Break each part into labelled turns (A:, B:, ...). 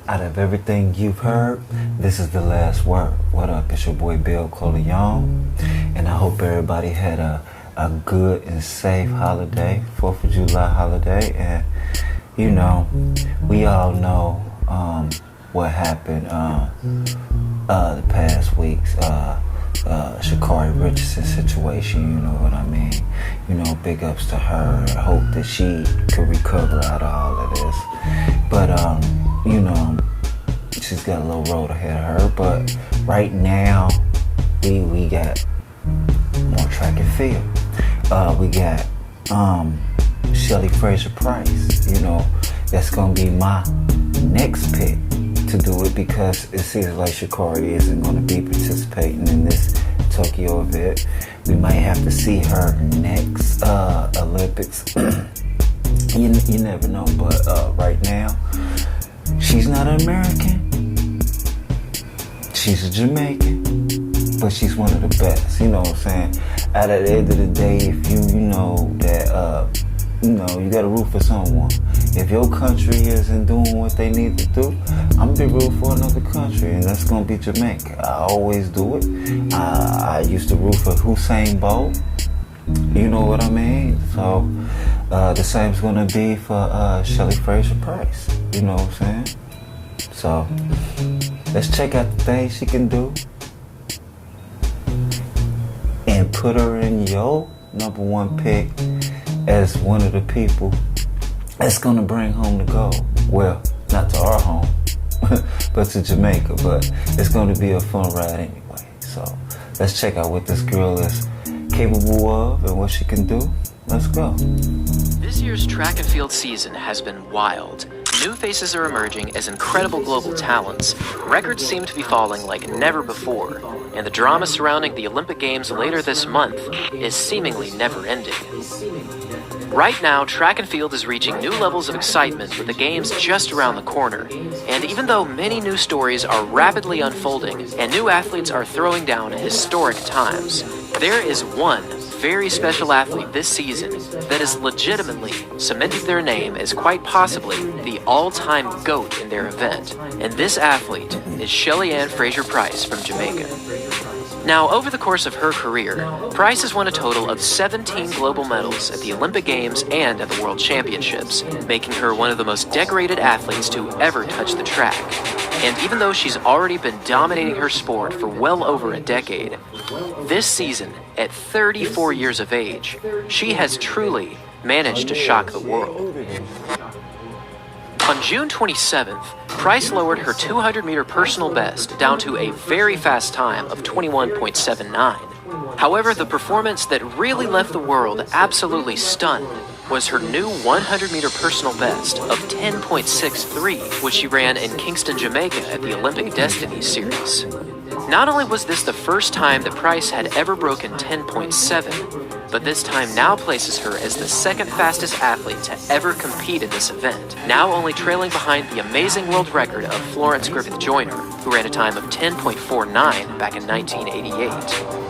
A: Out of everything you've heard, this is the last word. What up? It's your boy Bill Corleone, and I hope everybody had a good and safe holiday, 4th of July holiday. And you know, we all know what happened the past weeks. Sha'Carri Richardson situation, you know what I mean? You know, big ups to her. I hope that she could recover out of all of this. But you know, she's got a little road ahead of her. But right now, we got more track and field. We got Fraser-Pryce. You know, that's gonna be my next pick to do it, because it seems like Sha'Carri isn't going to be participating in this Tokyo event. We might have to see her next Olympics. you never know, but right now, she's not an American. She's a Jamaican, but she's one of the best. You know what I'm saying? At the end of the day, if you know that you got to root for someone. If your country isn't doing what they need to do, I'm gonna be rooting for another country, and that's gonna be Jamaica. I always do it. I used to root for Usain Bolt. You know what I mean? So the same's gonna be for Shelly Fraser-Pryce. You know what I'm saying? So let's check out the things she can do and put her in your number one pick as one of the people that's gonna bring home the gold. Well, not to our home, but to Jamaica. But it's gonna be a fun ride anyway. So let's check out what this girl is capable of and what she can do. Let's go.
B: This year's track and field season has been wild. New faces are emerging as incredible global talents. Records seem to be falling like never before, and the drama surrounding the Olympic Games later this month is seemingly never-ending. Right now, track and field is reaching new levels of excitement with the Games just around the corner. And even though many new stories are rapidly unfolding and new athletes are throwing down historic times, there is one very special athlete this season that has legitimately cemented their name as quite possibly the all-time GOAT in their event. And this athlete is Shelly-Ann Fraser-Pryce from Jamaica. Now, over the course of her career, Pryce has won a total of 17 global medals at the Olympic Games and at the World Championships, making her one of the most decorated athletes to ever touch the track. And even though she's already been dominating her sport for well over a decade, this season, at 34 years of age, she has truly managed to shock the world. On June 27th, Pryce lowered her 200-meter personal best down to a very fast time of 21.79. However, the performance that really left the world absolutely stunned was her new 100-meter personal best of 10.63, which she ran in Kingston, Jamaica at the Olympic Destiny Series. Not only was this the first time that Pryce had ever broken 10.7, but this time now places her as the second fastest athlete to ever compete in this event, now only trailing behind the amazing world record of Florence Griffith Joyner, who ran a time of 10.49 back in 1988.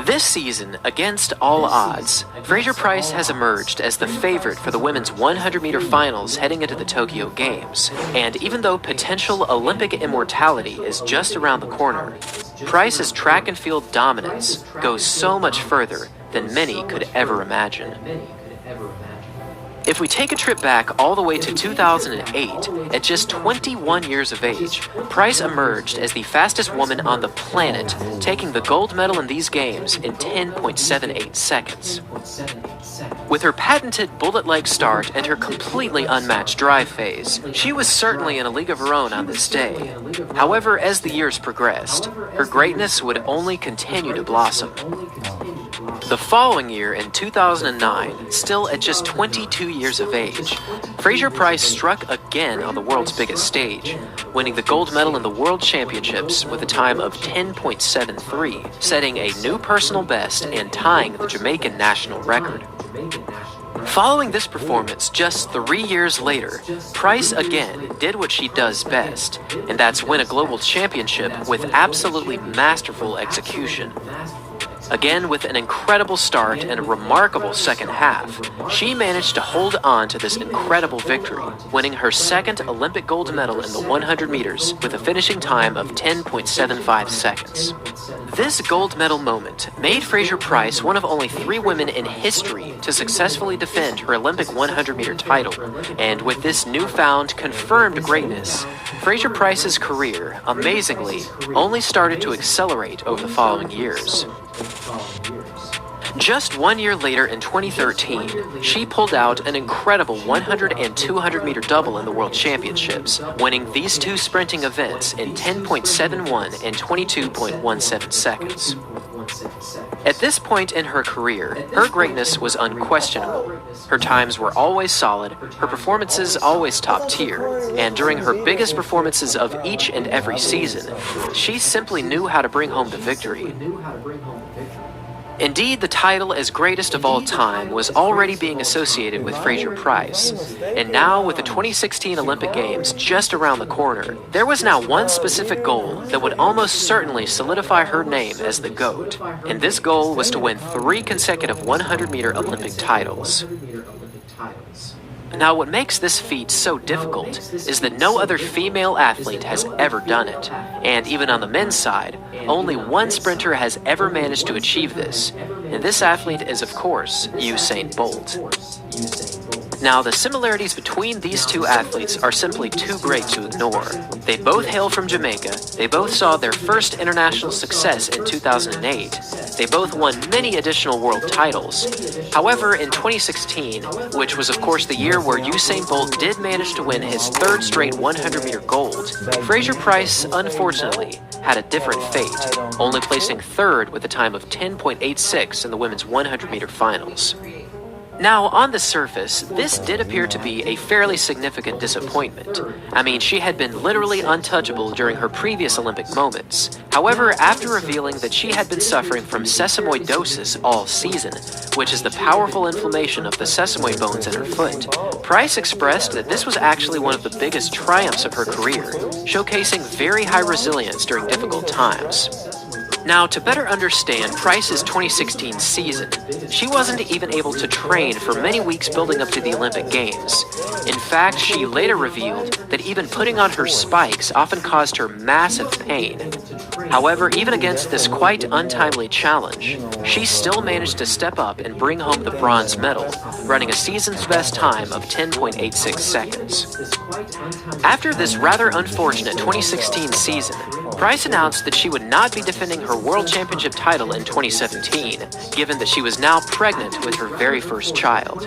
B: This season, against all odds, Fraser-Pryce has emerged as the favorite for the women's 100-meter finals heading into the Tokyo Games. And even though potential Olympic immortality is just around the corner, Pryce's track and field dominance goes so much further than many could ever imagine. If we take a trip back all the way to 2008, at just 21 years of age, Pryce emerged as the fastest woman on the planet, taking the gold medal in these games in 10.78 seconds. With her patented bullet-like start and her completely unmatched drive phase, she was certainly in a league of her own on this day. However, as the years progressed, her greatness would only continue to blossom. The following year, in 2009, still at just 22 years of age, Fraser-Pryce struck again on the world's biggest stage, winning the gold medal in the World Championships with a time of 10.73, setting a new personal best and tying the Jamaican national record. Following this performance just 3 years later, Pryce again did what she does best, and that's win a global championship with absolutely masterful execution. Again, with an incredible start and a remarkable second half, she managed to hold on to this incredible victory, winning her second Olympic gold medal in the 100 meters with a finishing time of 10.75 seconds. This gold medal moment made Fraser-Pryce one of only 3 women in history to successfully defend her Olympic 100-meter title, and with this newfound, confirmed greatness, Fraser-Pryce's career, amazingly, only started to accelerate over the following years. Just 1 year later in 2013, she pulled out an incredible 100 and 200 meter double in the World Championships, winning these 2 sprinting events in 10.71 and 22.17 seconds. At this point in her career, her greatness was unquestionable. Her times were always solid, her performances always top tier, and during her biggest performances of each and every season, she simply knew how to bring home the victory. Indeed, the title as greatest of all time was already being associated with Fraser-Pryce, and now with the 2016 Olympic Games just around the corner, there was now one specific goal that would almost certainly solidify her name as the GOAT, and this goal was to win 3 consecutive 100-meter Olympic titles. Now, what makes this feat so difficult is that no other female athlete has ever done it, and even on the men's side, only one sprinter has ever managed to achieve this, and this athlete is, of course, Usain Bolt. Now, the similarities between these 2 athletes are simply too great to ignore. They both hail from Jamaica, they both saw their first international success in 2008, they both won many additional world titles. However, in 2016, which was of course the year where Usain Bolt did manage to win his 3rd straight 100-meter gold, Fraser-Pryce, unfortunately, had a different fate, only placing 3rd with a time of 10.86 in the women's 100-meter finals. Now, on the surface, this did appear to be a fairly significant disappointment. I mean, she had been literally untouchable during her previous Olympic moments. However, after revealing that she had been suffering from sesamoidosis all season, which is the powerful inflammation of the sesamoid bones in her foot, Pryce expressed that this was actually one of the biggest triumphs of her career, showcasing very high resilience during difficult times. Now, to better understand Pryce's 2016 season, she wasn't even able to train for many weeks building up to the Olympic Games. In fact, she later revealed that even putting on her spikes often caused her massive pain. However, even against this quite untimely challenge, she still managed to step up and bring home the bronze medal, running a season's best time of 10.86 seconds. After this rather unfortunate 2016 season, Pryce announced that she would not be defending her World Championship title in 2017, given that she was now pregnant with her very first child.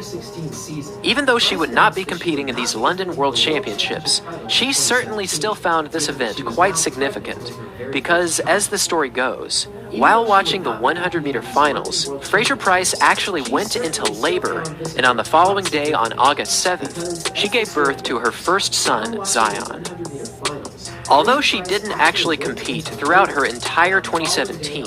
B: Even though she would not be competing in these London World Championships, she certainly still found this event quite significant, because as the story goes, while watching the 100-meter finals, Fraser-Pryce actually went into labor, and on the following day, on August 7th, she gave birth to her first son, Zion. Although she didn't actually compete throughout her entire 2017,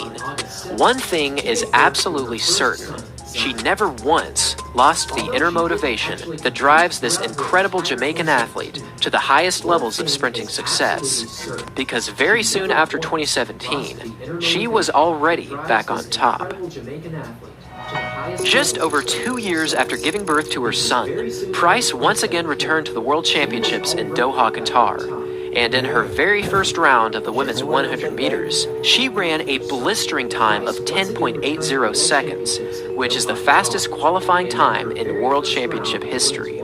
B: one thing is absolutely certain. She never once lost the inner motivation that drives this incredible Jamaican athlete to the highest levels of sprinting success, because very soon after 2017, she was already back on top. Just over 2 years after giving birth to her son, Pryce once again returned to the World Championships in Doha, Qatar. And in her very first round of the women's 100 meters, she ran a blistering time of 10.80 seconds, which is the fastest qualifying time in World Championship history.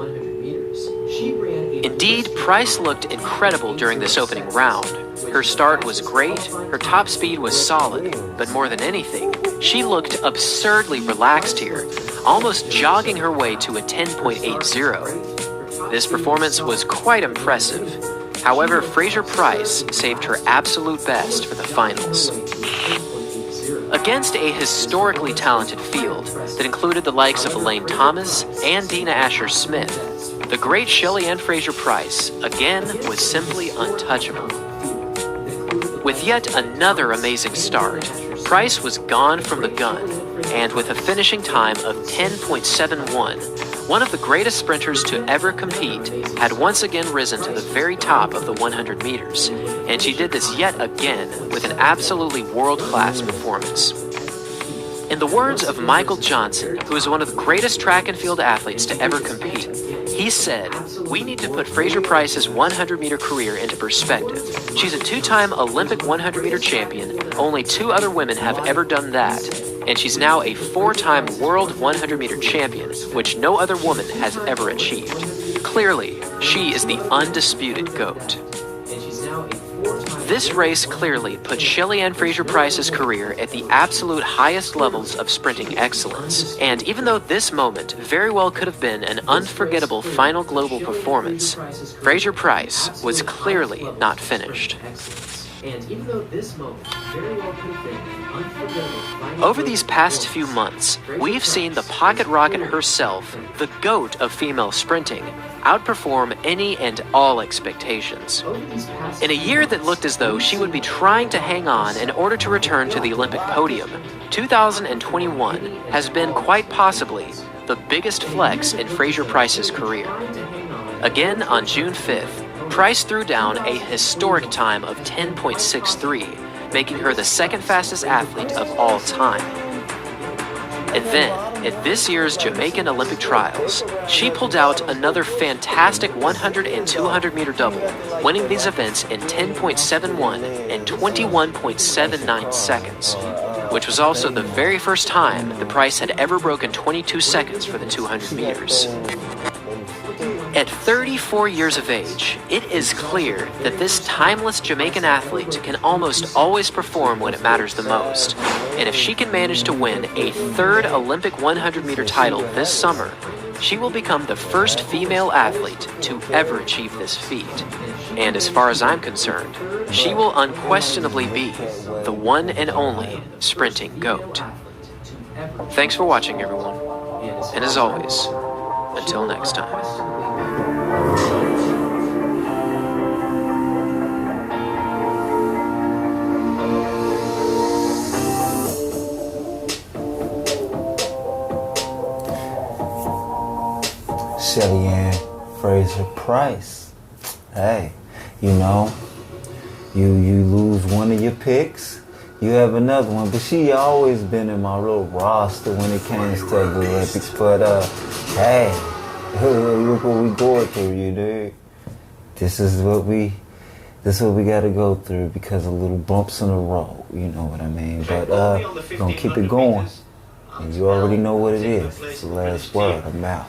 B: Indeed, Pryce looked incredible during this opening round. Her start was great, her top speed was solid, but more than anything, she looked absurdly relaxed here, almost jogging her way to a 10.80. This performance was quite impressive. However, Fraser-Pryce saved her absolute best for the finals. Against a historically talented field that included the likes of Elaine Thomas and Dina Asher-Smith, the great Shelly-Ann Fraser-Pryce again was simply untouchable. With yet another amazing start, Pryce was gone from the gun, and with a finishing time of 10.71, one of the greatest sprinters to ever compete had once again risen to the very top of the 100 meters, and she did this yet again with an absolutely world-class performance. In the words of Michael Johnson, who is one of the greatest track and field athletes to ever compete, he said, "We need to put Fraser-Pryce's 100-meter career into perspective. She's a two-time Olympic 100-meter champion. Only 2 other women have ever done that. And she's now a 4-time world 100-meter champion, which no other woman has ever achieved. Clearly, she is the undisputed GOAT." This race clearly put Shelly-Ann Fraser-Pryce's career at the absolute highest levels of sprinting excellence. And even though this moment very well could have been an unforgettable final global performance, Fraser-Pryce was clearly not finished. Over these past few months, we've seen the pocket rocket herself, the GOAT of female sprinting, outperform any and all expectations. In a year that looked as though she would be trying to hang on in order to return to the Olympic podium, 2021 has been quite possibly the biggest flex in Fraser-Pryce's career. Again, on June 5th, Pryce threw down a historic time of 10.63, making her the second fastest athlete of all time. And then, at this year's Jamaican Olympic Trials, she pulled out another fantastic 100 and 200 meter double, winning these events in 10.71 and 21.79 seconds, which was also the very first time the Pryce had ever broken 22 seconds for the 200 meters. At 34 years of age, it is clear that this timeless Jamaican athlete can almost always perform when it matters the most. And if she can manage to win a 3rd Olympic 100-meter title this summer, she will become the first female athlete to ever achieve this feat. And as far as I'm concerned, she will unquestionably be the one and only sprinting GOAT. Thanks for watching, everyone. And as always, until next time.
A: Shelly-Ann Fraser-Pryce. Hey, you know, you lose one of your picks, you have another one. But she always been in my little roster when it came to the Olympics. But hey, look what we going through, you know. This is what we got to go through because of little bumps in the road. You know what I mean? But gonna keep it going. And you already know what it is. It's the last word. I'm out.